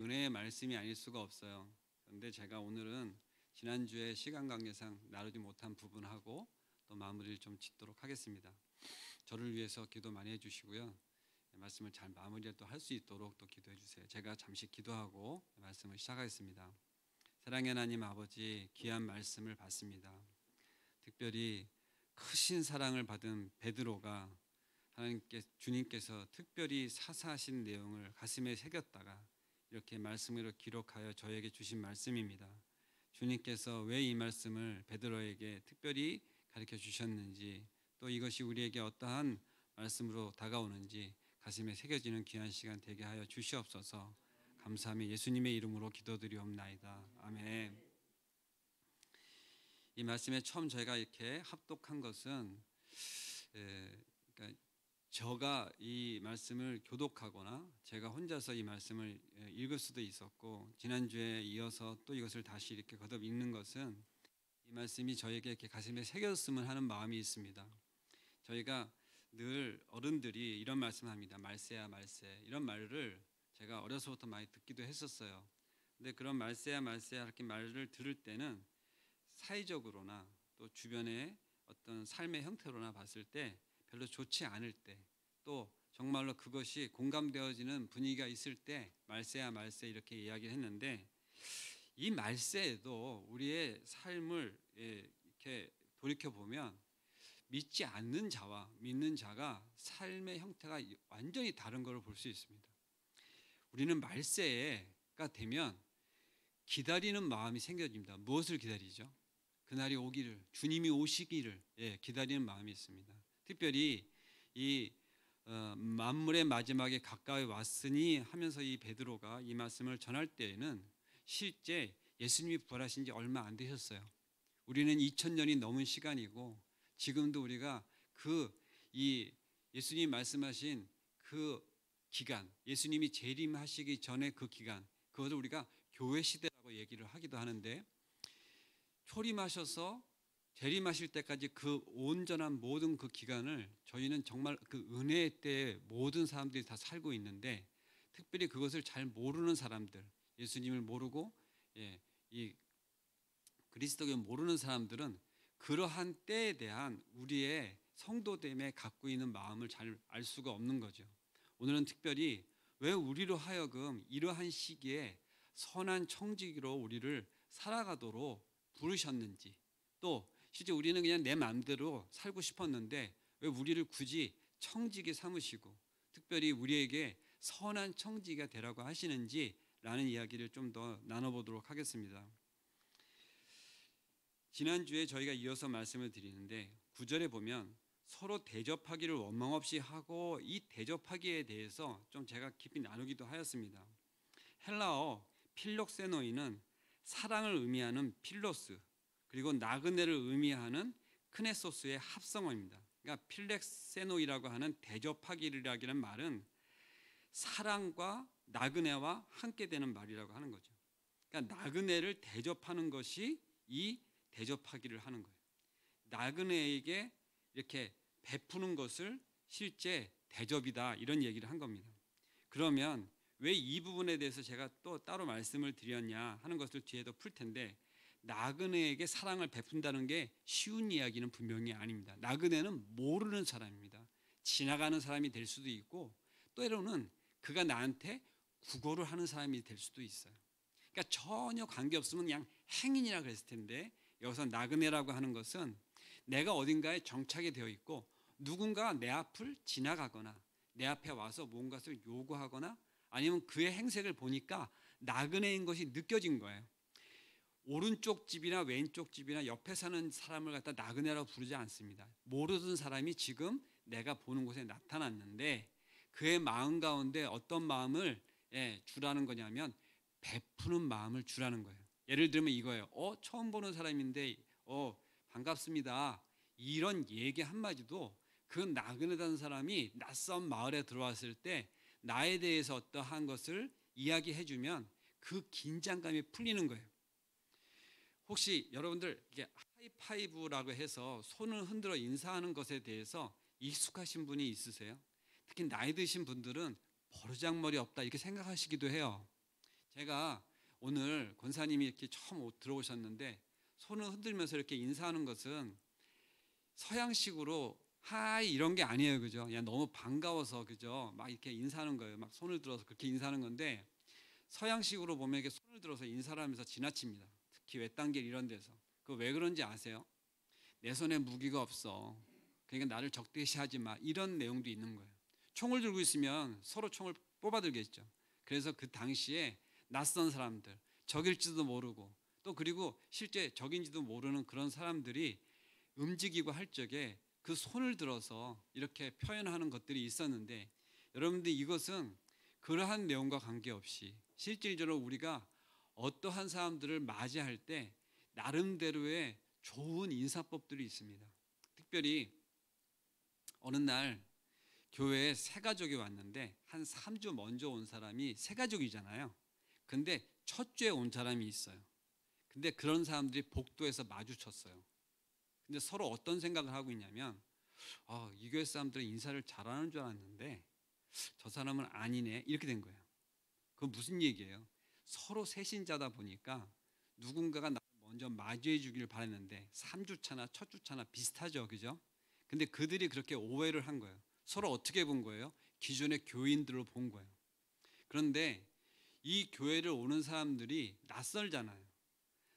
은혜의 말씀이 아닐 수가 없어요. 그런데 제가 오늘은 지난주에 시간 관계상 나누지 못한 부분하고 또 마무리를 좀 짓도록 하겠습니다. 저를 위해서 기도 많이 해주시고요. 말씀을 잘 마무리를 또 할 수 있도록 또 기도해 주세요. 제가 잠시 기도하고 말씀을 시작하겠습니다. 사랑의 하나님 아버지, 귀한 말씀을 받습니다. 특별히 크신 사랑을 받은 베드로가 주님께서 특별히 사사하신 내용을 가슴에 새겼다가 이렇게 말씀으로 기록하여 저에게 주신 말씀입니다. 주님께서 왜 이 말씀을 베드로에게 특별히 가르쳐 주셨는지, 또 이것이 우리에게 어떠한 말씀으로 다가오는지 가슴에 새겨지는 귀한 시간 되게 하여 주시옵소서. 감사하며 예수님의 이름으로 기도드리옵나이다. 아멘. 이 말씀에 처음 저희가 이렇게 합독한 것은 그러니까 제가 이 말씀을 교독하거나 제가 혼자서 이 말씀을 읽을 수도 있었고, 지난주에 이어서 또 이것을 다시 이렇게 거듭 읽는 것은 이 말씀이 저에게 이렇게 가슴에 새겼으면 하는 마음이 있습니다. 저희가 늘 어른들이 이런 말씀합니다. 말세야 말세, 이런 말을 제가 어려서부터 많이 듣기도 했었어요. 근데 그런 말세야 말세야 이렇게 말을 들을 때는 사회적으로나 또 주변의 어떤 삶의 형태로나 봤을 때 별로 좋지 않을 때, 또 정말로 그것이 공감되어지는 분위기가 있을 때 말세야 말세 이렇게 이야기를 했는데, 이 말세에도 우리의 삶을 이렇게 돌이켜보면 믿지 않는 자와 믿는 자가 삶의 형태가 완전히 다른 것을 볼 수 있습니다. 우리는 말세가 되면 기다리는 마음이 생겨집니다. 무엇을 기다리죠? 그날이 오기를, 주님이 오시기를 기다리는 마음이 있습니다. 특별히 이 만물의 마지막에 가까이 왔으니 하면서 이 베드로가 이 말씀을 전할 때에는 실제 예수님이 부활하신 지 얼마 안 되셨어요. 우리는 2000년이 넘은 시간이고, 지금도 우리가 이 예수님이 말씀하신 그 기간, 예수님이 재림하시기 전에 그 기간, 그것을 우리가 교회 시대라고 얘기를 하기도 하는데, 초림하셔서 재림하실 때까지 그 온전한 모든 그 기간을 저희는 정말 그 은혜의 때에 모든 사람들이 다 살고 있는데, 특별히 그것을 잘 모르는 사람들, 예수님을 모르고 이 그리스도를 모르는 사람들은 그러한 때에 대한 우리의 성도됨에 갖고 있는 마음을 잘 알 수가 없는 거죠. 오늘은 특별히 왜 우리로 하여금 이러한 시기에 선한 청지기로 우리를 살아가도록 부르셨는지, 또 실제 우리는 그냥 내 마음대로 살고 싶었는데 왜 우리를 굳이 청지기 삼으시고 특별히 우리에게 선한 청지기가 되라고 하시는지 라는 이야기를 좀 더 나눠보도록 하겠습니다. 지난주에 저희가 이어서 말씀을 드리는데 9절에 보면 서로 대접하기를 원망 없이 하고, 이 대접하기에 대해서 좀 제가 깊이 나누기도 하였습니다. 헬라어 필록세노이는 사랑을 의미하는 필로스, 그리고 나그네를 의미하는 크네소스의 합성어입니다. 그러니까 필렉세노이라고 하는 대접하기라는 말은 사랑과 나그네와 함께 되는 말이라고 하는 거죠. 그러니까 나그네를 대접하는 것이 이 대접하기를 하는 거예요. 나그네에게 이렇게 베푸는 것을 실제 대접이다, 이런 얘기를 한 겁니다. 그러면 왜 이 부분에 대해서 제가 또 따로 말씀을 드렸냐 하는 것을 뒤에도 풀 텐데, 나그네에게 사랑을 베푼다는 게 쉬운 이야기는 분명히 아닙니다. 나그네는 모르는 사람입니다. 지나가는 사람이 될 수도 있고, 때로는 그가 나한테 구걸을 하는 사람이 될 수도 있어요. 그러니까 전혀 관계없으면 그냥 행인이라 그랬을 텐데, 여기서 나그네라고 하는 것은 내가 어딘가에 정착이 되어 있고 누군가가 내 앞을 지나가거나 내 앞에 와서 뭔가를 요구하거나 아니면 그의 행색을 보니까 나그네인 것이 느껴진 거예요. 오른쪽 집이나 왼쪽 집이나 옆에 사는 사람을 갖다 나그네라고 부르지 않습니다. 모르는 사람이 지금 내가 보는 곳에 나타났는데 그의 마음 가운데 어떤 마음을 주라는 거냐면 베푸는 마음을 주라는 거예요. 예를 들면 이거예요. 처음 보는 사람인데 반갑습니다, 이런 얘기 한마디도 그 나그네라는 사람이 낯선 마을에 들어왔을 때 나에 대해서 어떠한 것을 이야기해주면 그 긴장감이 풀리는 거예요. 혹시 여러분들 이게 하이파이브라고 해서 손을 흔들어 인사하는 것에 대해서 익숙하신 분이 있으세요? 특히 나이 드신 분들은 버르장머리 없다 이렇게 생각하시기도 해요. 제가 오늘 권사님이 이렇게 처음 들어오셨는데 손을 흔들면서 이렇게 인사하는 것은 서양식으로 하이 이런 게 아니에요, 그죠? 그냥 너무 반가워서, 그죠? 막 이렇게 인사하는 거예요. 막 손을 들어서 그렇게 인사하는 건데, 서양식으로 보면 이렇게 손을 들어서 인사를 하면서 지나칩니다. 특히 외딴길 이런 데서. 그 왜 그런지 아세요? 내 손에 무기가 없어. 그러니까 나를 적대시하지 마. 이런 내용도 있는 거예요. 총을 들고 있으면 서로 총을 뽑아들겠죠. 그래서 그 당시에 낯선 사람들, 적일지도 모르고 또 그리고 실제 적인지도 모르는 그런 사람들이 움직이고 할 적에 그 손을 들어서 이렇게 표현하는 것들이 있었는데, 여러분들 이것은 그러한 내용과 관계없이 실질적으로 우리가 어떠한 사람들을 맞이할 때 나름대로의 좋은 인사법들이 있습니다. 특별히 어느 날 교회에 새 가족이 왔는데 한 3주 먼저 온 사람이 새 가족이잖아요. 근데 첫 주에 온 사람이 있어요. 근데 그런 사람들이 복도에서 마주쳤어요. 근데 서로 어떤 생각을 하고 있냐면, 이 교회 사람들은 인사를 잘하는 줄 알았는데 저 사람은 아니네, 이렇게 된 거예요. 그건 무슨 얘기예요? 서로 새신자다 보니까 누군가가 나를 먼저 마주해 주기를 바랐는데 3주 차나 첫 주 차나 비슷하죠, 그죠? 근데 그들이 그렇게 오해를 한 거예요. 서로 어떻게 본 거예요? 기존의 교인들을 본 거예요. 그런데 이 교회를 오는 사람들이 낯설잖아요.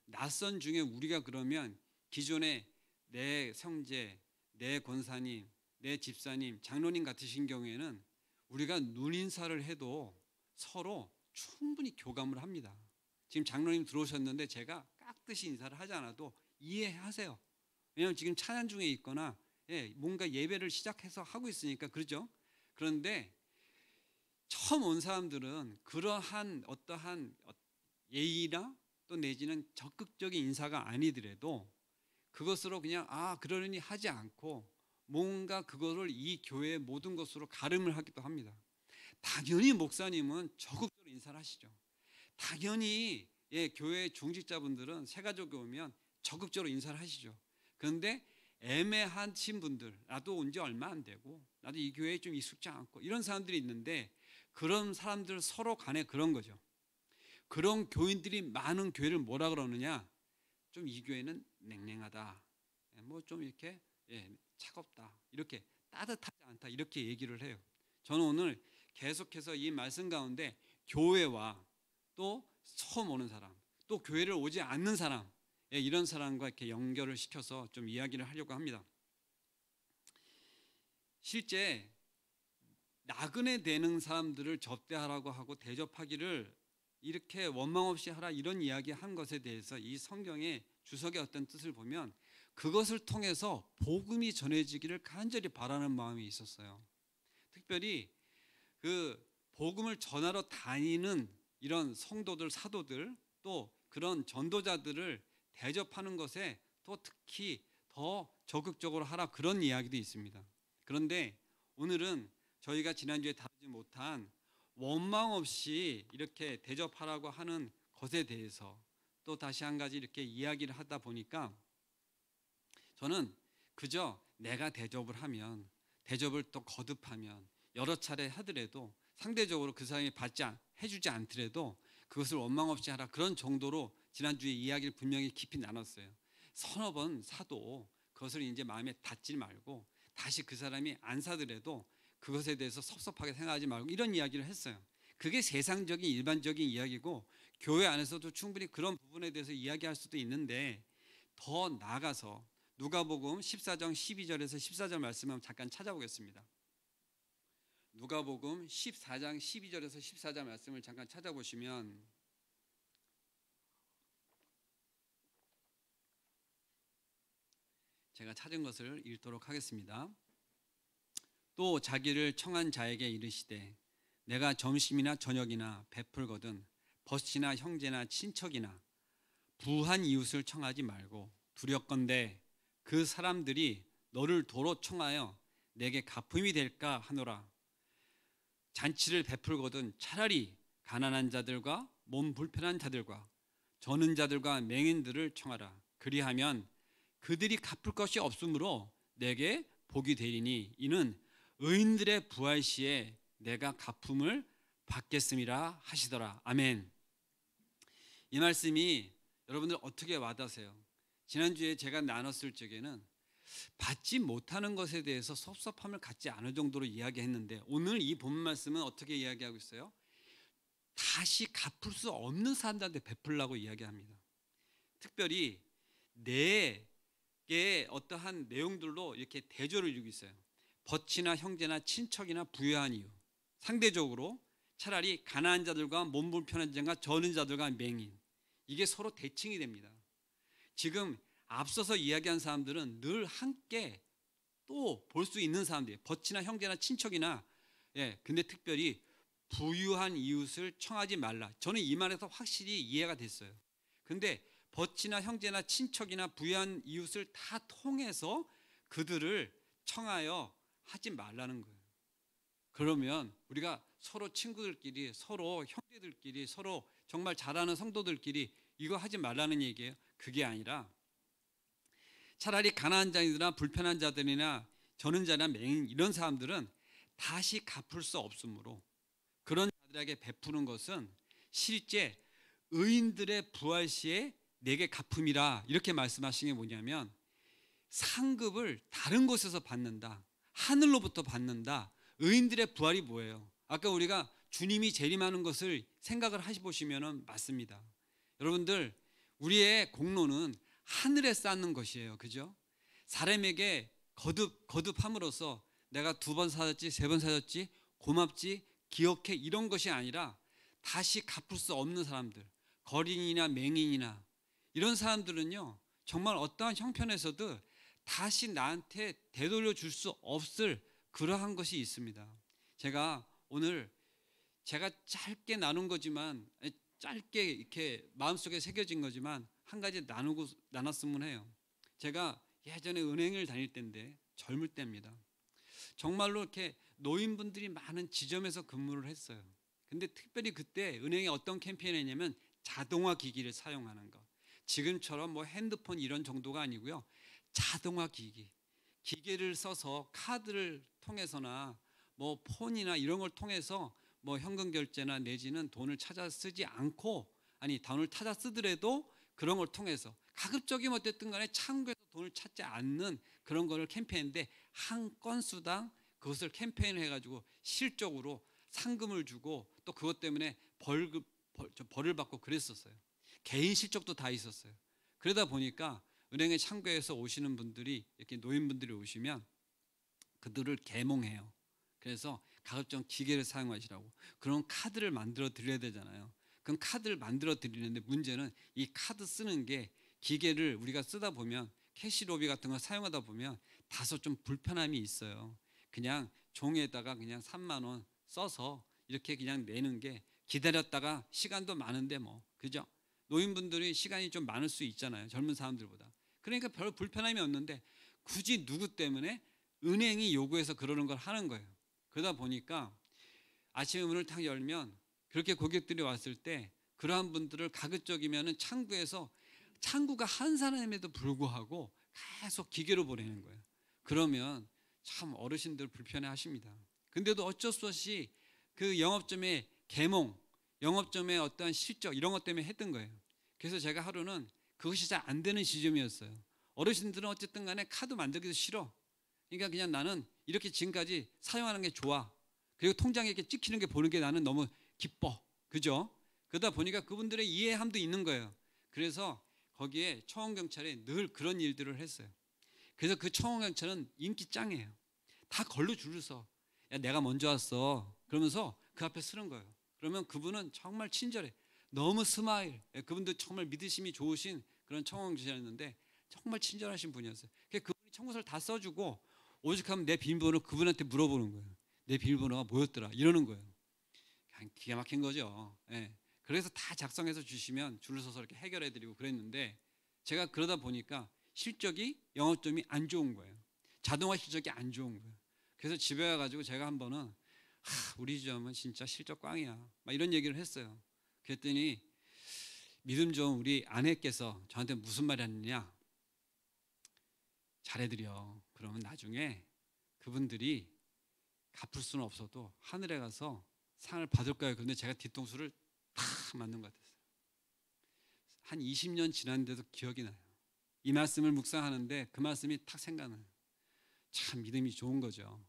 낯선 중에 우리가 그러면 기존에 내 형제, 내 권사님, 내 집사님, 장로님 같으신 경우에는 우리가 눈인사를 해도 서로 충분히 교감을 합니다. 지금 장로님 들어오셨는데 제가 깍듯이 인사를 하지 않아도 이해하세요. 왜냐하면 지금 찬양 중에 있거나 뭔가 예배를 시작해서 하고 있으니까, 그렇죠? 그런데 처음 온 사람들은 그러한 어떠한 예의나 또 내지는 적극적인 인사가 아니더라도 그것으로 그냥 그러려니 하지 않고 뭔가 그거를 이 교회의 모든 것으로 가름을 하기도 합니다. 당연히 목사님은 적극적으로 인사를 하시죠. 당연히 교회 중직자분들은 새가족이 오면 적극적으로 인사를 하시죠. 그런데 애매하신 분들, 나도 온 지 얼마 안 되고 나도 이 교회에 좀 익숙지 않고 이런 사람들이 있는데, 그런 사람들 서로 간에 그런 거죠. 그런 교인들이 많은 교회를 뭐라 그러느냐, 좀 이 교회는 냉랭하다, 뭐 좀 이렇게 차갑다, 이렇게 따뜻하지 않다, 이렇게 얘기를 해요. 저는 오늘 계속해서 이 말씀 가운데 교회와 또 처음 오는 사람, 또 교회를 오지 않는 사람, 이런 사람과 이렇게 연결을 시켜서 좀 이야기를 하려고 합니다. 실제 나그네 되는 사람들을 접대하라고 하고 대접하기를 이렇게 원망 없이 하라, 이런 이야기 한 것에 대해서 이 성경의 주석의 어떤 뜻을 보면 그것을 통해서 복음이 전해지기를 간절히 바라는 마음이 있었어요. 특별히 그 복음을 전하러 다니는 이런 성도들, 사도들, 또 그런 전도자들을 대접하는 것에 또 특히 더 적극적으로 하라, 그런 이야기도 있습니다. 그런데 오늘은 저희가 지난주에 다루지 못한 원망 없이 이렇게 대접하라고 하는 것에 대해서 또 다시 한 가지 이렇게 이야기를 하다 보니까, 저는 그저 내가 대접을 하면, 대접을 또 거듭하면 여러 차례 하더라도 상대적으로 그 사람이 해주지 않더라도 그것을 원망 없이 하라, 그런 정도로 지난주에 이야기를 분명히 깊이 나눴어요. 서너 번 사도 그것을 이제 마음에 닫지 말고 다시 그 사람이 안 사더라도 그것에 대해서 섭섭하게 생각하지 말고, 이런 이야기를 했어요. 그게 세상적인 일반적인 이야기고 교회 안에서도 충분히 그런 부분에 대해서 이야기할 수도 있는데, 더 나아가서 누가복음 14장 12절에서 14절 말씀을 잠깐 찾아보겠습니다. 누가복음 14장 12절에서 14절 말씀을 잠깐 찾아보시면, 제가 찾은 것을 읽도록 하겠습니다. 또 자기를 청한 자에게 이르시되 내가 점심이나 저녁이나 베풀거든 벗이나 형제나 친척이나 부한 이웃을 청하지 말고 두렵건대 그 사람들이 너를 도로 청하여 내게 갚음이 될까 하노라. 잔치를 베풀거든 차라리 가난한 자들과 몸 불편한 자들과 저는 자들과 맹인들을 청하라. 그리하면 그들이 갚을 것이 없으므로 내게 복이 되리니 이는 의인들의 부활 시에 내가 갚음을 받겠음이라 하시더라. 아멘. 이 말씀이 여러분들 어떻게 와닿으세요? 지난주에 제가 나눴을 적에는 받지 못하는 것에 대해서 섭섭함을 갖지 않을 정도로 이야기했는데, 오늘 이 본 말씀은 어떻게 이야기하고 있어요? 다시 갚을 수 없는 사람들한테 베풀라고 이야기합니다. 특별히 내게 어떠한 내용들로 이렇게 대조를 이루고 있어요. 벗이나 형제나 친척이나 부유한 이유, 상대적으로 차라리 가난한 자들과 몸 불편한 자가 저는 자들과 맹인, 이게 서로 대칭이 됩니다. 지금 앞서서 이야기한 사람들은 늘 함께 또 볼 수 있는 사람들이에요. 벗이나 형제나 친척이나, 근데 특별히 부유한 이웃을 청하지 말라. 저는 이 말에서 확실히 이해가 됐어요. 근데 벗이나 형제나 친척이나 부유한 이웃을 다 통해서 그들을 청하여 하지 말라는 거예요. 그러면 우리가 서로 친구들끼리, 서로 형제들끼리, 서로 정말 잘하는 성도들끼리 이거 하지 말라는 얘기예요. 그게 아니라 차라리 가난한 자들이나 불편한 자들이나 저는 자나 맹인, 이런 사람들은 다시 갚을 수 없으므로 그런 자들에게 베푸는 것은 실제 의인들의 부활 시에 내게 갚음이라, 이렇게 말씀하신 게 뭐냐면 상급을 다른 곳에서 받는다, 하늘로부터 받는다. 의인들의 부활이 뭐예요? 아까 우리가 주님이 재림하는 것을 생각을 하시보시면 맞습니다. 여러분들, 우리의 공로는 하늘에 쌓는 것이에요. 그죠? 사람에게 거듭함으로써 내가 2번 사줬지, 3번 사줬지, 고맙지, 기억해, 이런 것이 아니라 다시 갚을 수 없는 사람들, 거린이나 맹인이나 이런 사람들은요, 정말 어떠한 형편에서도 다시 나한테 되돌려 줄 수 없을 그러한 것이 있습니다. 제가 오늘 제가 짧게 나눈 거지만, 짧게 이렇게 마음속에 새겨진 거지만 한 가지 나눴으면 해요. 제가 예전에 은행을 다닐 때인데, 젊을 때입니다. 정말로 이렇게 노인분들이 많은 지점에서 근무를 했어요. 근데 특별히 그때 은행에 어떤 캠페인을 했냐면 자동화 기기를 사용하는 것. 지금처럼 뭐 핸드폰 이런 정도가 아니고요. 자동화 기계를 써서 카드를 통해서나 뭐 폰이나 이런 걸 통해서 뭐 현금 결제나 내지는 돈을 찾아 쓰지 않고, 아니 돈을 찾아 쓰더라도 그런 걸 통해서 가급적이면 어쨌든 간에 창구에서 돈을 찾지 않는 그런 거를 캠페인인데, 한 건수당 그것을 캠페인을 해가지고 실적으로 상금을 주고 또 그것 때문에 벌을 받고 그랬었어요. 개인 실적도 다 있었어요. 그러다 보니까 은행의 창구에서 오시는 분들이, 이렇게 노인분들이 오시면 그들을 계몽해요. 그래서 가급적 기계를 사용하시라고. 그런 카드를 만들어 드려야 되잖아요. 그럼 카드를 만들어 드리는데 문제는 이 카드 쓰는 게, 기계를 우리가 쓰다 보면 캐시로비 같은 거 사용하다 보면 다소 좀 불편함이 있어요. 그냥 종이에다가 그냥 3만 원 써서 이렇게 그냥 내는 게, 기다렸다가 시간도 많은데 뭐, 그죠? 노인분들이 시간이 좀 많을 수 있잖아요, 젊은 사람들보다. 그러니까 별 불편함이 없는데 굳이 누구 때문에 은행이 요구해서 그러는 걸 하는 거예요. 그러다 보니까 아침에 문을 탁 열면 그렇게 고객들이 왔을 때 그러한 분들을 가급적이면 창구가 한 사람임에도 불구하고 계속 기계로 보내는 거예요. 그러면 참 어르신들 불편해 하십니다. 근데도 어쩔 수 없이 그 영업점의 계몽, 영업점의 어떠한 실적 이런 것 때문에 했던 거예요. 그래서 제가 하루는 그것이 잘 안 되는 시점이었어요. 어르신들은 어쨌든 간에 카드 만들기도 싫어. 그러니까 그냥 나는 이렇게 지금까지 사용하는 게 좋아. 그리고 통장에 이렇게 찍히는 게 보는 게 나는 너무 기뻐. 그죠? 그러다 보니까 그분들의 이해함도 있는 거예요. 그래서 거기에 청원경찰에 늘 그런 일들을 했어요. 그래서 그 청원경찰은 인기 짱이에요. 다 걸로 줄을 서. 야, 내가 먼저 왔어. 그러면서 그 앞에 서는 거예요. 그러면 그분은 정말 친절해. 너무 스마일. 그분도 정말 믿으심이 좋으신 그런 청원경찰이었는데 정말 친절하신 분이었어요. 그분이 청구서를 다 써주고 오직하면 내 비밀번호 그분한테 물어보는 거예요. 내 비밀번호가 뭐였더라 이러는 거예요. 그냥 기가 막힌 거죠. 그래서 다 작성해서 주시면 줄을 서서 이렇게 해결해드리고 그랬는데, 제가 그러다 보니까 실적이, 영업점이 안 좋은 거예요. 자동화 실적이 안 좋은 거예요. 그래서 집에 와가지고 제가 한 번은 우리 점은 진짜 실적 꽝이야, 막 이런 얘기를 했어요. 그랬더니 믿음 좋은 우리 아내께서 저한테 무슨 말 했느냐, 잘해드려. 그러면 나중에 그분들이 갚을 수는 없어도 하늘에 가서 상을 받을 거예요. 그런데 제가 뒤통수를 탁 맞는 것 같았어요. 한 20년 지났는데도 기억이 나요. 이 말씀을 묵상하는데 그 말씀이 탁 생각나요. 참 믿음이 좋은 거죠.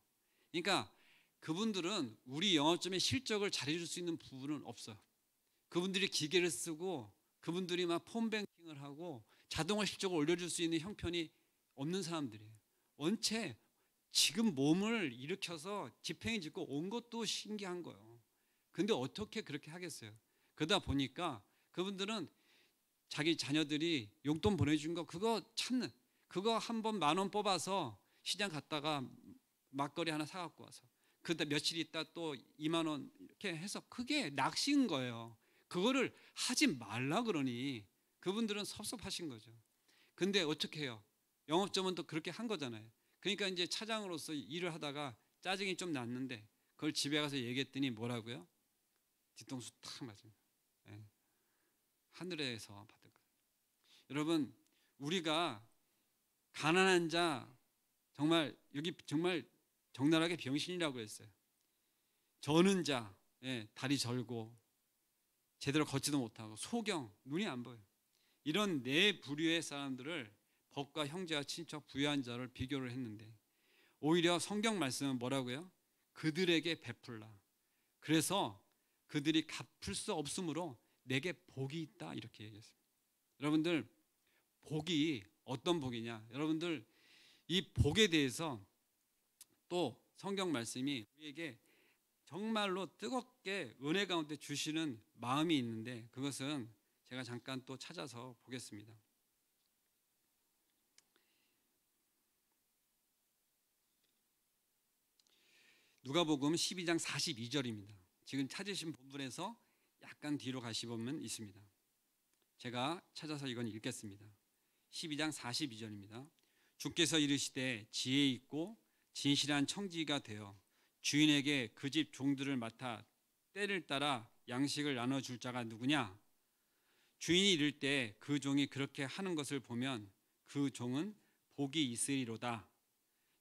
그러니까 그분들은 우리 영업점의 실적을 잘해줄 수 있는 부분은 없어요. 그분들이 기계를 쓰고 그분들이 막 폰뱅킹을 하고 자동화 실적을 올려줄 수 있는 형편이 없는 사람들이에요. 원체 지금 몸을 일으켜서 집행이 짓고 온 것도 신기한 거예요. 근데 어떻게 그렇게 하겠어요? 그러다 보니까 그분들은 자기 자녀들이 용돈 보내준 거 그거 찾는, 그거 한 번 10,000원 뽑아서 시장 갔다가 막걸리 하나 사갖고 와서 그다 며칠 있다 또 20,000원 이렇게 해서 그게 낚시인 거예요. 그거를 하지 말라 그러니 그분들은 섭섭하신 거죠. 근데 어떻게 해요? 영업점은 또 그렇게 한 거잖아요. 그러니까 이제 차장으로서 일을 하다가 짜증이 좀 났는데 그걸 집에 가서 얘기했더니 뭐라고요? 뒤통수 탁 맞아요. 네. 하늘에서 받을 거예요. 여러분, 우리가 가난한 자, 정말 여기 정말 적나라하게 병신이라고 했어요. 저는 자, 다리 절고 제대로 걷지도 못하고 소경, 눈이 안 보여요. 이런 네 부류의 사람들을 법과 형제와 친척 부유한 자를 비교를 했는데 오히려 성경 말씀은 뭐라고요? 그들에게 베풀라. 그래서 그들이 갚을 수 없으므로 내게 복이 있다 이렇게 얘기했습니다. 여러분들 복이 어떤 복이냐? 여러분들 이 복에 대해서 또 성경 말씀이 우리에게 정말로 뜨겁게 은혜 가운데 주시는 마음이 있는데 그것은 제가 잠깐 또 찾아서 보겠습니다. 누가복음 12장 42절입니다. 지금 찾으신 본문에서 약간 뒤로 가시보면 있습니다. 제가 찾아서 이건 읽겠습니다. 12장 42절입니다. 주께서 이르시되 지혜 있고 진실한 청지기가 되어 주인에게 그 집 종들을 맡아 때를 따라 양식을 나눠줄 자가 누구냐? 주인이 이를 때 그 종이 그렇게 하는 것을 보면 그 종은 복이 있으리로다.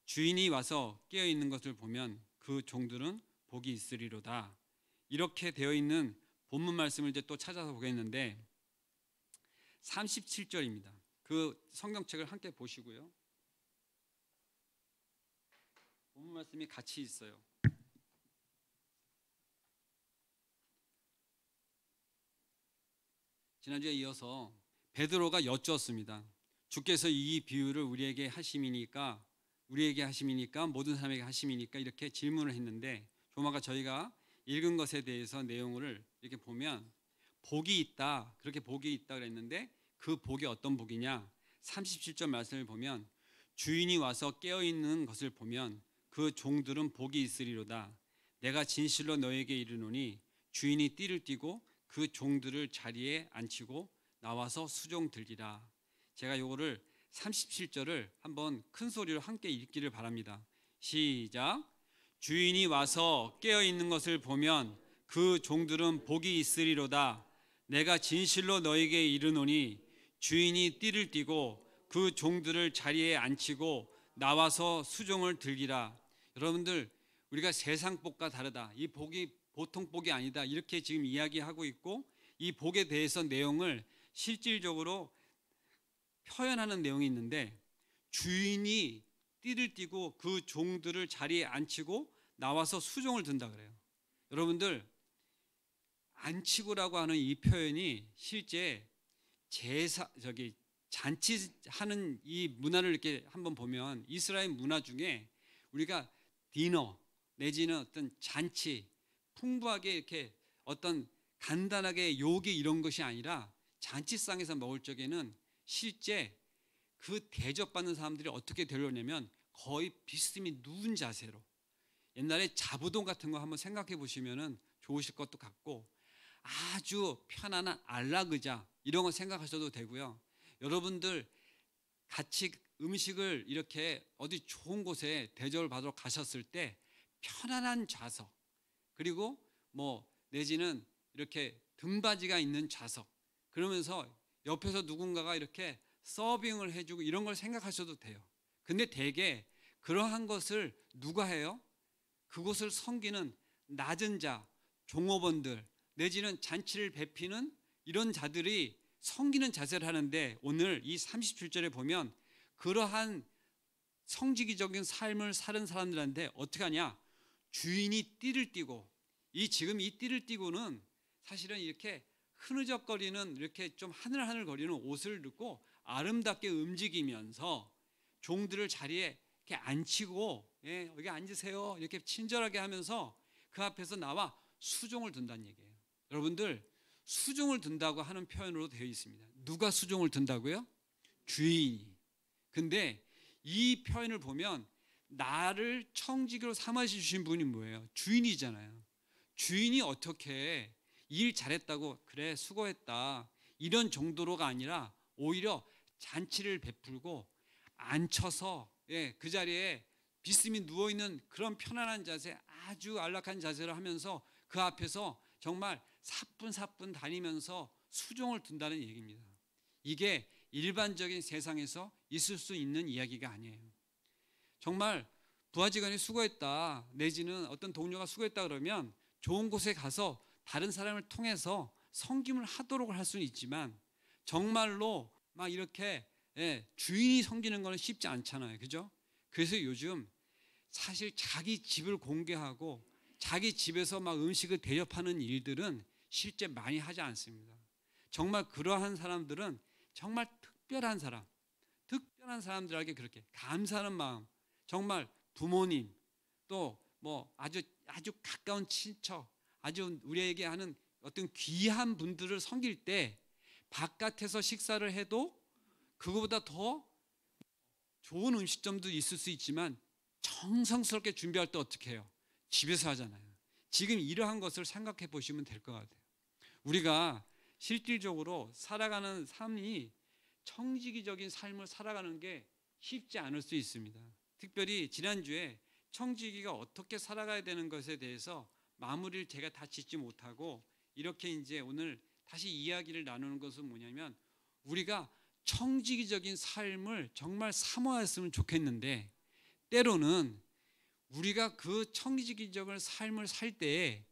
주인이 와서 깨어있는 것을 보면 그 종들은 복이 있으리로다. 이렇게 되어 있는 본문 말씀을 이제 또 찾아서 보겠는데 37절입니다. 그 성경책을 함께 보시고요. 본문 말씀이 같이 있어요. 지난주에 이어서 베드로가 여쭈었습니다. 주께서 이 비유를 우리에게 하심이니까 모든 사람에게 하심이니까 이렇게 질문을 했는데 조마가 저희가 읽은 것에 대해서 내용을 이렇게 보면 복이 있다, 그렇게 복이 있다 그랬는데 그 복이 어떤 복이냐? 37절 말씀을 보면 주인이 와서 깨어있는 것을 보면 그 종들은 복이 있으리로다. 내가 진실로 너에게 이르노니 주인이 띠를 띠고 그 종들을 자리에 앉히고 나와서 수종 들리라. 제가 요거를 37절을 한번 큰 소리로 함께 읽기를 바랍니다. 시작. 주인이 와서 깨어있는 것을 보면 그 종들은 복이 있으리로다. 내가 진실로 너에게 이르노니 주인이 띠를 띠고 그 종들을 자리에 앉히고 나와서 수종을 들기라. 여러분들 우리가 세상 복과 다르다. 이 복이 보통 복이 아니다. 이렇게 지금 이야기하고 있고 이 복에 대해서 내용을 실질적으로 표현하는 내용이 있는데 주인이 띠를 띠고 그 종들을 자리에 앉히고 나와서 수종을 든다 그래요. 여러분들 앉히고라고 하는 이 표현이 실제 잔치하는 이 문화를 이렇게 한번 보면 이스라엘 문화 중에 우리가 디너 내지는 어떤 잔치 풍부하게 이렇게 어떤 간단하게 요기 이런 것이 아니라 잔치상에서 먹을 적에는 실제 그 대접받는 사람들이 어떻게 되려냐면 거의 비스듬히 누운 자세로 옛날에 자부동 같은 거 한번 생각해 보시면 좋으실 것도 같고 아주 편안한 안락의자 이런 거 생각하셔도 되고요. 여러분들 같이 음식을 이렇게 어디 좋은 곳에 대접을 받으러 가셨을 때 편안한 좌석 그리고 뭐 내지는 이렇게 등받이가 있는 좌석 그러면서 옆에서 누군가가 이렇게 서빙을 해주고 이런 걸 생각하셔도 돼요. 근데 대개 그러한 것을 누가 해요? 그곳을 섬기는 낮은 자, 종업원들 내지는 잔치를 베피는 이런 자들이 섬기는 자세를 하는데 오늘 이 37절에 보면 그러한 성직이적인 삶을 사는 사람들한테 어떻게 하냐? 주인이 띠를 띠고, 지금 이 띠를 띠고는 사실은 이렇게 흐느적거리는, 이렇게 좀 하늘하늘거리는 옷을 입고 아름답게 움직이면서 종들을 자리에 이렇게 앉히고, 여기 앉으세요 이렇게 친절하게 하면서 그 앞에서 나와 수종을 둔다는 얘기예요. 여러분들, 수종을 둔다고 하는 표현으로 되어 있습니다. 누가 수종을 둔다고요? 주인이. 근데 이 표현을 보면 나를 청지기로 삼아 주신 분이 뭐예요? 주인이잖아요. 주인이 어떻게 일 잘했다고 그래 수고했다 이런 정도로가 아니라 오히려 잔치를 베풀고 앉혀서 그 자리에 비스듬히 누워있는 그런 편안한 자세, 아주 안락한 자세를 하면서 그 앞에서 정말 사뿐사뿐 다니면서 수종을 둔다는 얘기입니다. 이게 일반적인 세상에서 있을 수 있는 이야기가 아니에요. 정말 부하직원이 수고했다 내지는 어떤 동료가 수고했다 그러면 좋은 곳에 가서 다른 사람을 통해서 섬김을 하도록 할 수는 있지만 정말로 막 이렇게 주인이 섬기는 거는 쉽지 않잖아요. 그죠? 그래서 요즘 사실 자기 집을 공개하고 자기 집에서 막 음식을 대접하는 일들은 실제 많이 하지 않습니다. 정말 그러한 사람들은 정말 특별한 사람들에게 그렇게 감사하는 마음, 정말 부모님 또 뭐 아주 가까운 친척, 아주 우리에게 하는 어떤 귀한 분들을 섬길 때 바깥에서 식사를 해도 그거보다 더 좋은 음식점도 있을 수 있지만 정성스럽게 준비할 때 어떻게 해요? 집에서 하잖아요. 지금 이러한 것을 생각해 보시면 될 것 같아요. 우리가 실질적으로 살아가는 삶이 청지기적인 삶을 살아가는 게 쉽지 않을 수 있습니다. 특별히 지난주에 청지기가 어떻게 살아가야 되는 것에 대해서 마무리를 제가 다 짓지 못하고 이렇게 이제 오늘 다시 이야기를 나누는 것은 뭐냐면 우리가 청지기적인 삶을 정말 사모했으면 좋겠는데 때로는 우리가 그 청지기적인 삶을 살 때에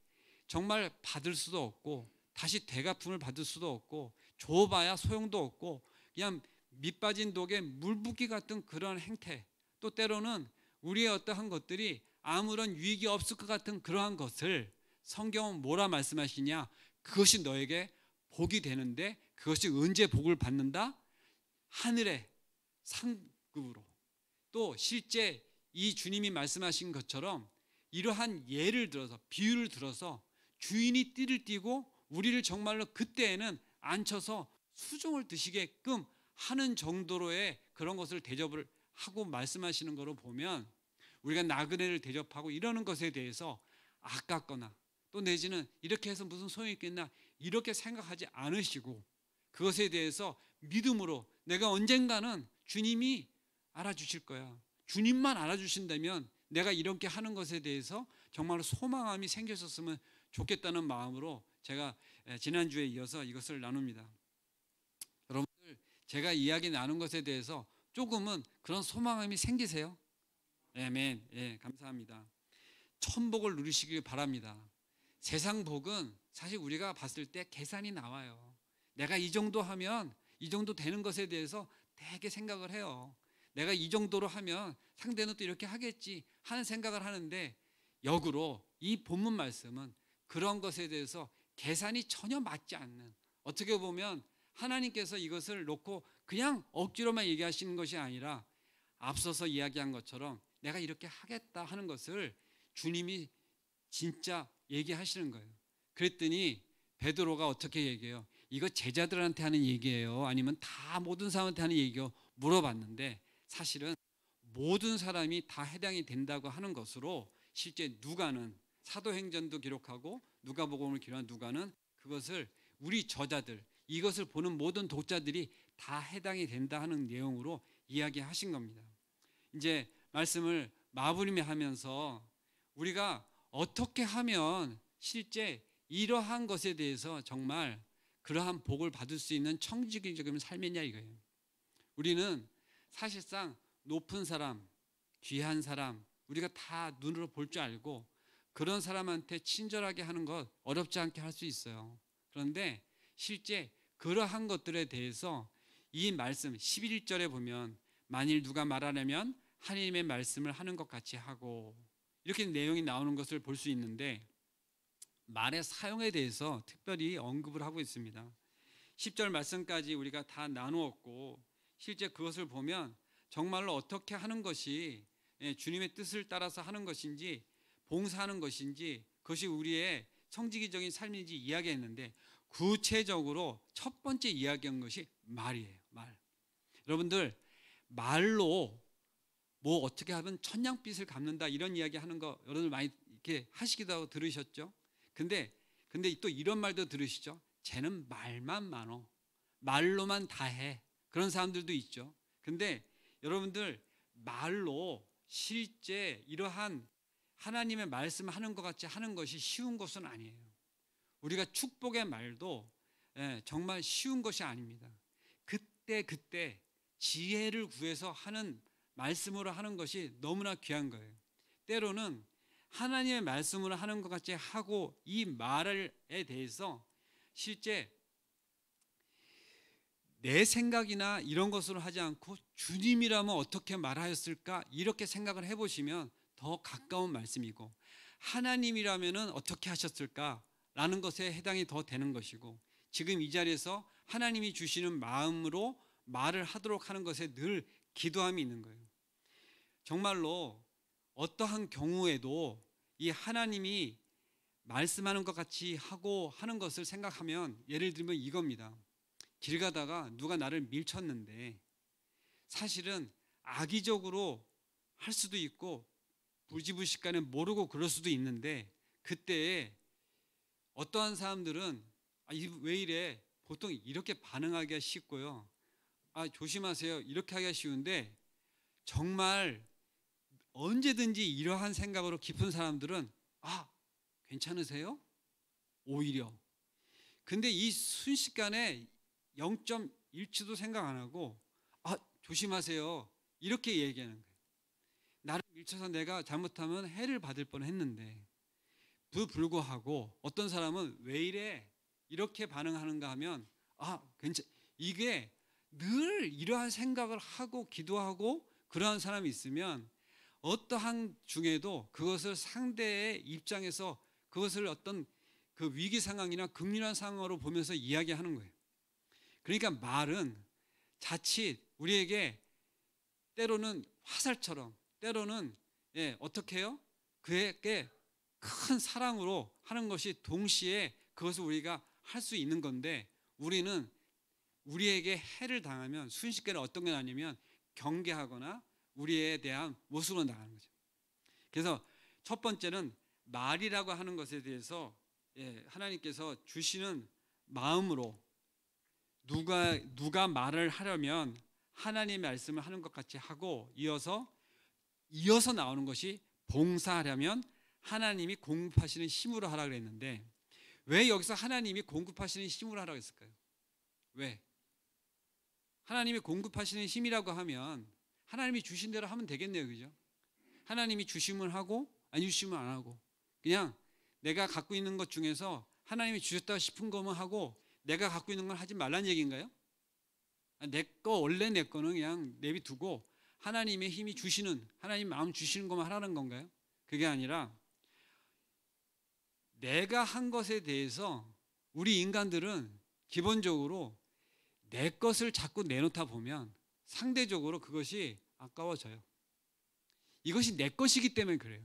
정말 받을 수도 없고 다시 되갚음을 받을 수도 없고 줘봐야 소용도 없고 그냥 밑 빠진 독에 물 붓기 같은 그런 행태, 또 때로는 우리의 어떠한 것들이 아무런 유익이 없을 것 같은 그러한 것을 성경은 뭐라 말씀하시냐? 그것이 너에게 복이 되는데 그것이 언제 복을 받는다? 하늘의 상급으로. 또 실제 이 주님이 말씀하신 것처럼 이러한 예를 들어서 비유를 들어서 주인이 띠를 띠고 우리를 정말로 그때에는 앉혀서 수종을 드시게끔 하는 정도로의 그런 것을 대접을 하고 말씀하시는 거로 보면 우리가 나그네를 대접하고 이러는 것에 대해서 아깝거나 또 내지는 이렇게 해서 무슨 소용이 있겠나 이렇게 생각하지 않으시고 그것에 대해서 믿음으로 내가 언젠가는 주님이 알아주실 거야. 주님만 알아주신다면 내가 이렇게 하는 것에 대해서 정말 소망감이 생겼었으면 좋겠다는 마음으로 제가 지난주에 이어서 이것을 나눕니다. 여러분들 제가 이야기 나눈 것에 대해서 조금은 그런 소망감이 생기세요? 아멘. 예, 감사합니다. 천복을 누리시길 바랍니다. 세상 복은 사실 우리가 봤을 때 계산이 나와요. 내가 이 정도 하면 이 정도 되는 것에 대해서 되게 생각을 해요. 내가 이 정도로 하면 상대는 또 이렇게 하겠지 하는 생각을 하는데 역으로 이 본문 말씀은 그런 것에 대해서 계산이 전혀 맞지 않는, 어떻게 보면 하나님께서 이것을 놓고 그냥 억지로만 얘기하시는 것이 아니라 앞서서 이야기한 것처럼 내가 이렇게 하겠다 하는 것을 주님이 진짜 얘기하시는 거예요. 그랬더니 베드로가 어떻게 얘기해요? 이거 제자들한테 하는 얘기예요? 아니면 다 모든 사람한테 하는 얘기요? 물어봤는데 사실은 모든 사람이 다 해당이 된다고 하는 것으로 실제 누가는 사도행전도 기록하고 누가복음을 기록한 누가는 그것을 우리 저자들, 이것을 보는 모든 독자들이 다 해당이 된다 하는 내용으로 이야기하신 겁니다. 이제 말씀을 마무리하면서 우리가 어떻게 하면 실제 이러한 것에 대해서 정말 그러한 복을 받을 수 있는 청지기적인 삶이냐 이거예요. 우리는 사실상 높은 사람, 귀한 사람, 우리가 다 눈으로 볼 줄 알고 그런 사람한테 친절하게 하는 것 어렵지 않게 할 수 있어요. 그런데 실제 그러한 것들에 대해서 이 말씀 11절에 보면 만일 누가 말하려면 하나님의 말씀을 하는 것 같이 하고 이렇게 내용이 나오는 것을 볼 수 있는데 말의 사용에 대해서 특별히 언급을 하고 있습니다. 10절 말씀까지 우리가 다 나누었고 실제 그것을 보면 정말로 어떻게 하는 것이 주님의 뜻을 따라서 하는 것인지 봉사하는 것인지 그것이 우리의 성직이적인 삶인지 이야기했는데 구체적으로 첫 번째 이야기한 것이 말이에요. 말. 여러분들 말로 뭐 어떻게 하면 천냥빚을 갚는다 이런 이야기 하는 거 여러분들 많이 이렇게 하시기도 하고 들으셨죠? 근데 또 이런 말도 들으시죠? 쟤는 말만 많어. 말로만 다 해. 그런 사람들도 있죠. 근데 여러분들 말로 실제 이러한 하나님의 말씀하는 것 같이 하는 것이 쉬운 것은 아니에요. 우리가 축복의 말도 정말 쉬운 것이 아닙니다. 그때 지혜를 구해서 하는 말씀으로 하는 것이 너무나 귀한 거예요. 때로는 하나님의 말씀으로 하는 것 같이 하고 이 말에 대해서 실제 내 생각이나 이런 것으로 하지 않고 주님이라면 어떻게 말하였을까 이렇게 생각을 해보시면 더 가까운 말씀이고 하나님이라면 어떻게 하셨을까라는 것에 해당이 더 되는 것이고 지금 이 자리에서 하나님이 주시는 마음으로 말을 하도록 하는 것에 늘 기도함이 있는 거예요. 정말로 어떠한 경우에도 이 하나님이 말씀하는 것 같이 하고 하는 것을 생각하면 예를 들면 이겁니다. 길 가다가 누가 나를 밀쳤는데 사실은 악의적으로 할 수도 있고 부지불식간에 모르고 그럴 수도 있는데 그때에 어떠한 사람들은 왜 이래 보통 이렇게 반응하기가 쉽고요. 조심하세요 이렇게 하기가 쉬운데 정말 언제든지 이러한 생각으로 깊은 사람들은 괜찮으세요? 오히려 근데 이 순식간에 0.1초도 생각 안 하고 조심하세요 이렇게 얘기하는 거예요. 나를 밀쳐서 내가 잘못하면 해를 받을 뻔했는데 불구하고 어떤 사람은 왜 이래 이렇게 반응하는가 하면 이게 늘 이러한 생각을 하고 기도하고 그러한 사람이 있으면 어떠한 중에도 그것을 상대의 입장에서 그것을 어떤 그 위기 상황이나 극렬한 상황으로 보면서 이야기하는 거예요. 그러니까 말은 자칫 우리에게 때로는 화살처럼 때로는 어떻게 해요? 그에게 큰 사랑으로 하는 것이 동시에 그것을 우리가 할 수 있는 건데 우리는 우리에게 해를 당하면 순식간에 어떤 게 나냐면 경계하거나 우리에 대한 모습으로 나가는 거죠. 그래서 첫 번째는 말이라고 하는 것에 대해서 하나님께서 주시는 마음으로 누가 말을 하려면 하나님의 말씀을 하는 것 같이 하고 이어서 나오는 것이 봉사하려면 하나님이 공급하시는 힘으로 하라 그랬는데 왜 여기서 하나님이 공급하시는 힘으로 하라고 했을까요? 왜? 하나님이 공급하시는 힘이라고 하면 하나님이 주신 대로 하면 되겠네요. 그죠? 하나님이 주시면 하고 안 주시면 안 하고 그냥 내가 갖고 있는 것 중에서 하나님이 주셨다 싶은 것만 하고 내가 갖고 있는 건 하지 말란 얘기인가요? 원래 내 거는 그냥 내비두고 하나님의 힘이 주시는 하나님 마음 주시는 것만 하라는 건가요? 그게 아니라 내가 한 것에 대해서 우리 인간들은 기본적으로 내 것을 자꾸 내놓다 보면 상대적으로 그것이 아까워져요. 이것이 내 것이기 때문에 그래요.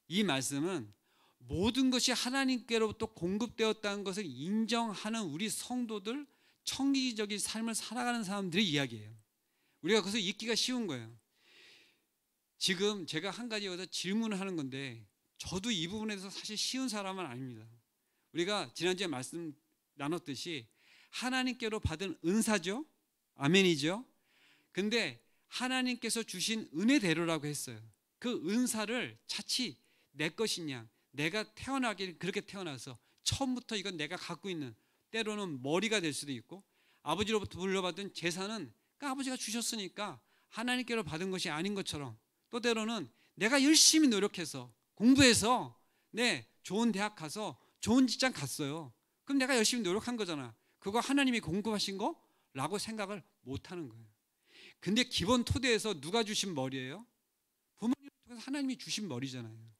이 말씀은 모든 것이 하나님께로부터 공급되었다는 것을 인정하는 우리 성도들 청기적인 삶을 살아가는 사람들의 이야기예요. 우리가 그것을 잊기가 쉬운 거예요. 지금 제가 한 가지 여기서 질문을 하는 건데 저도 이 부분에 대해서 사실 쉬운 사람은 아닙니다. 우리가 지난주에 말씀 나눴듯이 하나님께로 받은 은사죠. 아멘이죠. 근데 하나님께서 주신 은혜대로라고 했어요. 그 은사를 차치 내 것이냐 내가 태어나길 그렇게 태어나서 처음부터 이건 내가 갖고 있는 때로는 머리가 될 수도 있고 아버지로부터 물려받은 재산은 아버지가 주셨으니까 하나님께로 받은 것이 아닌 것처럼 또 때로는 내가 열심히 노력해서 공부해서 좋은 대학 가서 좋은 직장 갔어요. 그럼 내가 열심히 노력한 거잖아. 그거 하나님이 공급하신 거? 라고 생각을 못하는 거예요. 근데 기본 토대에서 누가 주신 머리예요? 부모님을 통해서 하나님이 주신 머리잖아요.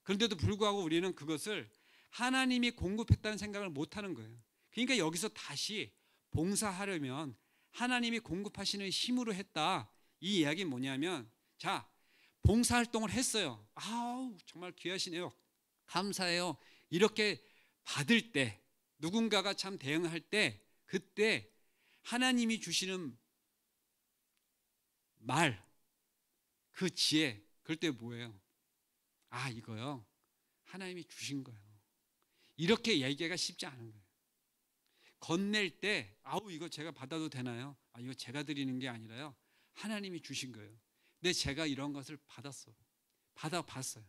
그런데도 불구하고 우리는 그것을 하나님이 공급했다는 생각을 못하는 거예요. 그러니까 여기서 다시 봉사하려면 하나님이 공급하시는 힘으로 했다. 이 이야기는 뭐냐면, 자, 봉사활동을 했어요. 아우, 정말 귀하시네요. 감사해요. 이렇게 받을 때, 누군가가 참 대응할 때, 그때 하나님이 주시는 말, 그 지혜, 그럴 때 뭐예요? 아, 이거요. 하나님이 주신 거예요. 이렇게 얘기가 쉽지 않은 거예요. 건넬 때, 아우, 이거 제가 받아도 되나요? 아, 이거 제가 드리는 게 아니라요. 하나님이 주신 거예요. 근데 제가 이런 것을 받아봤어요.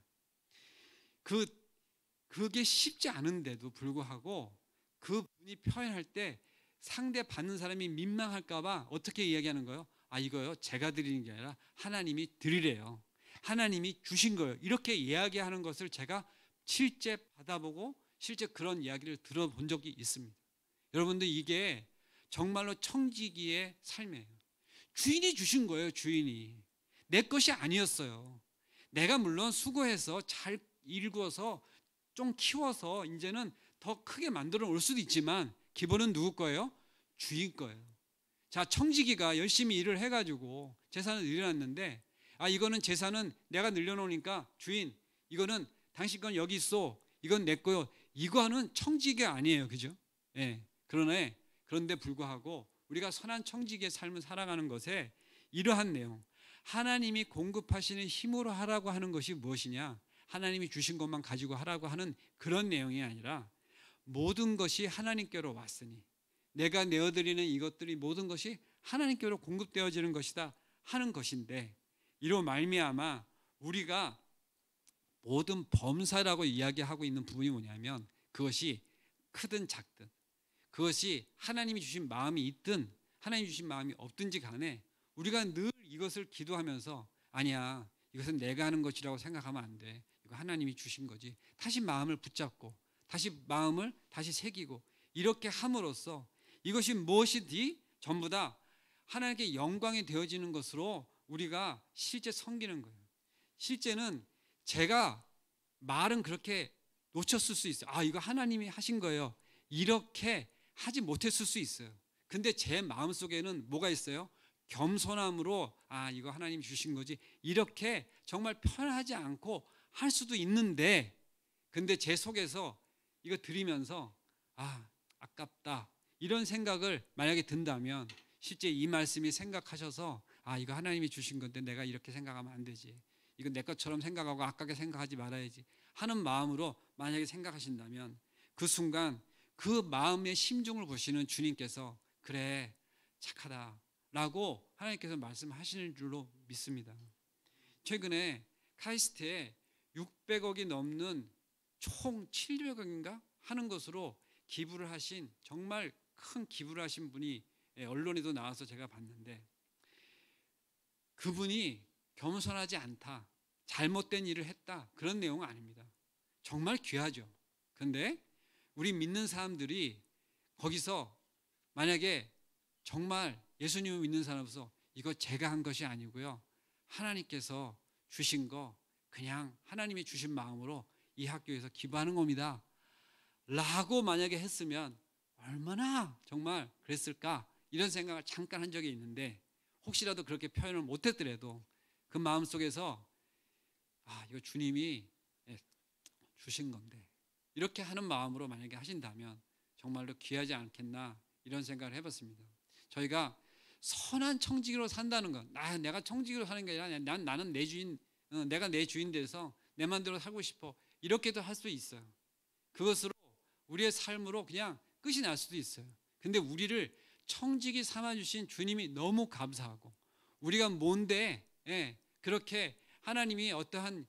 그게 쉽지 않은데도 불구하고 그분이 표현할 때 상대 받는 사람이 민망할까봐 어떻게 이야기하는 거예요? 아, 이거요. 제가 드리는 게 아니라 하나님이 드리래요. 하나님이 주신 거예요. 이렇게 이야기하는 것을 제가 실제 받아보고 실제 그런 이야기를 들어본 적이 있습니다. 여러분들, 이게 정말로 청지기의 삶이에요. 주인이 주신 거예요. 주인이. 내 것이 아니었어요. 내가 물론 수고해서 잘 일구어서 좀 키워서 이제는 더 크게 만들어 올 수도 있지만 기본은 누구 거예요? 주인 거예요. 자, 청지기가 열심히 일을 해가지고 재산을 늘려놨는데, 아, 이거는 재산은 내가 늘려놓으니까 주인, 이거는 당신 건 여기 있어. 이건 내 거요. 이거는 청지기가 아니에요. 그죠? 예. 그런데 불구하고 우리가 선한 청지기의 삶을 살아가는 것에 이러한 내용, 하나님이 공급하시는 힘으로 하라고 하는 것이 무엇이냐? 하나님이 주신 것만 가지고 하라고 하는 그런 내용이 아니라 모든 것이 하나님께로 왔으니 내가 내어드리는 이것들이 모든 것이 하나님께로 공급되어지는 것이다 하는 것인데, 이로 말미암아 우리가 모든 범사라고 이야기하고 있는 부분이 뭐냐면, 그것이 크든 작든, 그것이 하나님이 주신 마음이 있든 하나님이 주신 마음이 없든지 간에 우리가 늘 이것을 기도하면서, 아니야, 이것은 내가 하는 것이라고 생각하면 안 돼. 이거 하나님이 주신 거지. 다시 마음을 붙잡고 다시 마음을 다시 새기고 이렇게 함으로써 이것이 무엇이든 전부 다 하나님께 영광이 되어지는 것으로 우리가 실제 섬기는 거예요. 실제는 제가 말은 그렇게 놓쳤을 수 있어요. 아, 이거 하나님이 하신 거예요. 이렇게 하지 못했을 수 있어요. 근데 제 마음속에는 뭐가 있어요? 겸손함으로, 아, 이거 하나님이 주신 거지, 이렇게 정말 편하지 않고 할 수도 있는데, 근데 제 속에서 이거 드리면서 아, 아깝다 이런 생각을 만약에 든다면 실제 이 말씀이 생각하셔서, 아, 이거 하나님이 주신 건데 내가 이렇게 생각하면 안 되지, 이거 내 것처럼 생각하고 아깝게 생각하지 말아야지 하는 마음으로 만약에 생각하신다면, 그 순간 그 마음의 심중을 보시는 주님께서 그래, 착하다 라고 하나님께서 말씀하시는 줄로 믿습니다. 최근에 카이스트에 600억이 넘는 총 700억인가 하는 것으로 기부를 하신, 정말 큰 기부를 하신 분이 언론에도 나와서 제가 봤는데, 그분이 겸손하지 않다, 잘못된 일을 했다, 그런 내용은 아닙니다. 정말 귀하죠. 그런데 우리 믿는 사람들이 거기서 만약에 정말 예수님을 믿는 사람으로서 이거 제가 한 것이 아니고요, 하나님께서 주신 거 그냥 하나님이 주신 마음으로 이 학교에서 기부하는 겁니다 라고 만약에 했으면 얼마나 정말 그랬을까, 이런 생각을 잠깐 한 적이 있는데, 혹시라도 그렇게 표현을 못했더라도 그 마음속에서 아, 이거 주님이 주신 건데 이렇게 하는 마음으로 만약에 하신다면 정말로 귀하지 않겠나, 이런 생각을 해봤습니다. 저희가 선한 청지기로 산다는 것, 내가 청지기로 사는 게 아니라 나는 내 주인, 내가 내 주인 돼서 내 마음대로 살고 싶어, 이렇게도 할 수 있어요. 그것으로 우리의 삶으로 그냥 끝이 날 수도 있어요. 근데 우리를 청지기 삼아주신 주님이 너무 감사하고, 우리가 뭔데 그렇게 하나님이 어떠한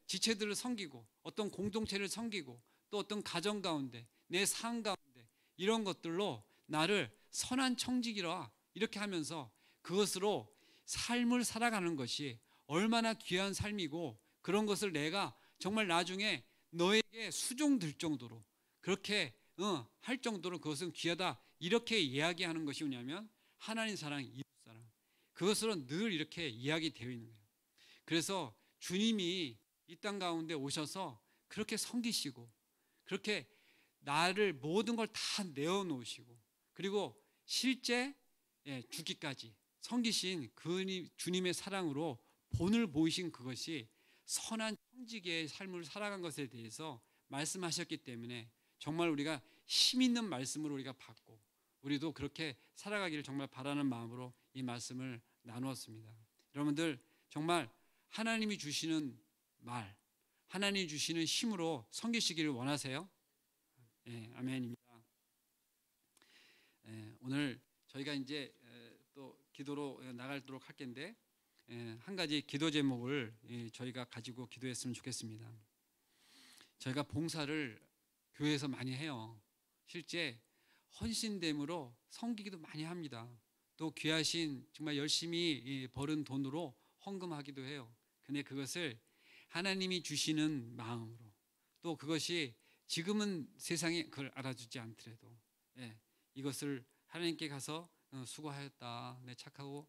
지체들을 섬기고 어떤 공동체를 섬기고 또 어떤 가정 가운데 내 삶 가운데 이런 것들로 나를 선한 청지기라 이렇게 하면서 그것으로 삶을 살아가는 것이 얼마나 귀한 삶이고, 그런 것을 내가 정말 나중에 너에게 수종될 정도로 그렇게 할 정도로 그것은 귀하다, 이렇게 이야기하는 것이 뭐냐면 하나님 사랑, 이웃 사랑. 그것으로 늘 이렇게 이야기되어 있는 거예요. 그래서 주님이 이 땅 가운데 오셔서 그렇게 섬기시고 그렇게 나를 모든 걸 다 내어놓으시고 그리고 실제 죽기까지 섬기신 그 주님의 사랑으로 본을 보이신 그것이 선한 청지기의 삶을 살아간 것에 대해서 말씀하셨기 때문에 정말 우리가 힘 있는 말씀을 우리가 받고 우리도 그렇게 살아가기를 정말 바라는 마음으로 이 말씀을 나누었습니다. 여러분들 정말 하나님이 주시는 말, 하나님이 주시는 힘으로 섬기시기를 원하세요? 예, 아멘입니다. 오늘 저희가 이제 또 기도로 나가도록 할 텐데 한 가지 기도 제목을 저희가 가지고 기도했으면 좋겠습니다. 저희가 봉사를 교회에서 많이 해요. 실제 헌신됨으로 섬기기도 많이 합니다. 또 귀하신 정말 열심히 벌은 돈으로 헌금하기도 해요. 근데 그것을 하나님이 주시는 마음으로 또 그것이 지금은 세상이 그걸 알아주지 않더라도 이것을 하나님께 가서 수고하였다, 내 착하고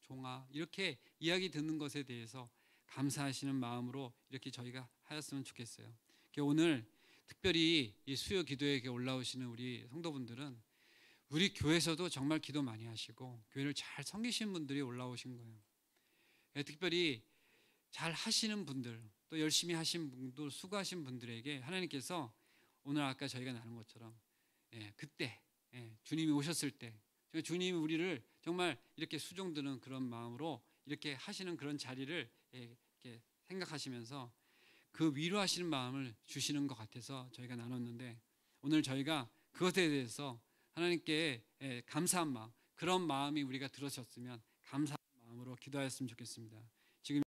종아 이렇게 이야기 듣는 것에 대해서 감사하시는 마음으로 이렇게 저희가 하였으면 좋겠어요. 오늘 특별히 이 수요 기도에 올라오시는 우리 성도분들은 우리 교회에서도 정말 기도 많이 하시고 교회를 잘 섬기시는 분들이 올라오신 거예요. 특별히 잘 하시는 분들 또 열심히 하신 분들 수고하신 분들에게 하나님께서 오늘 아까 저희가 나눈 것처럼 그때 주님이 오셨을 때 주님이 우리를 정말 이렇게 수종드는 그런 마음으로 이렇게 하시는 그런 자리를 이렇게 생각하시면서 그 위로하시는 마음을 주시는 것 같아서 저희가 나눴는데 오늘 저희가 그것에 대해서 하나님께 감사한 마음 그런 마음이 우리가 들으셨으면 감사한 마음으로 기도하였으면 좋겠습니다. 지금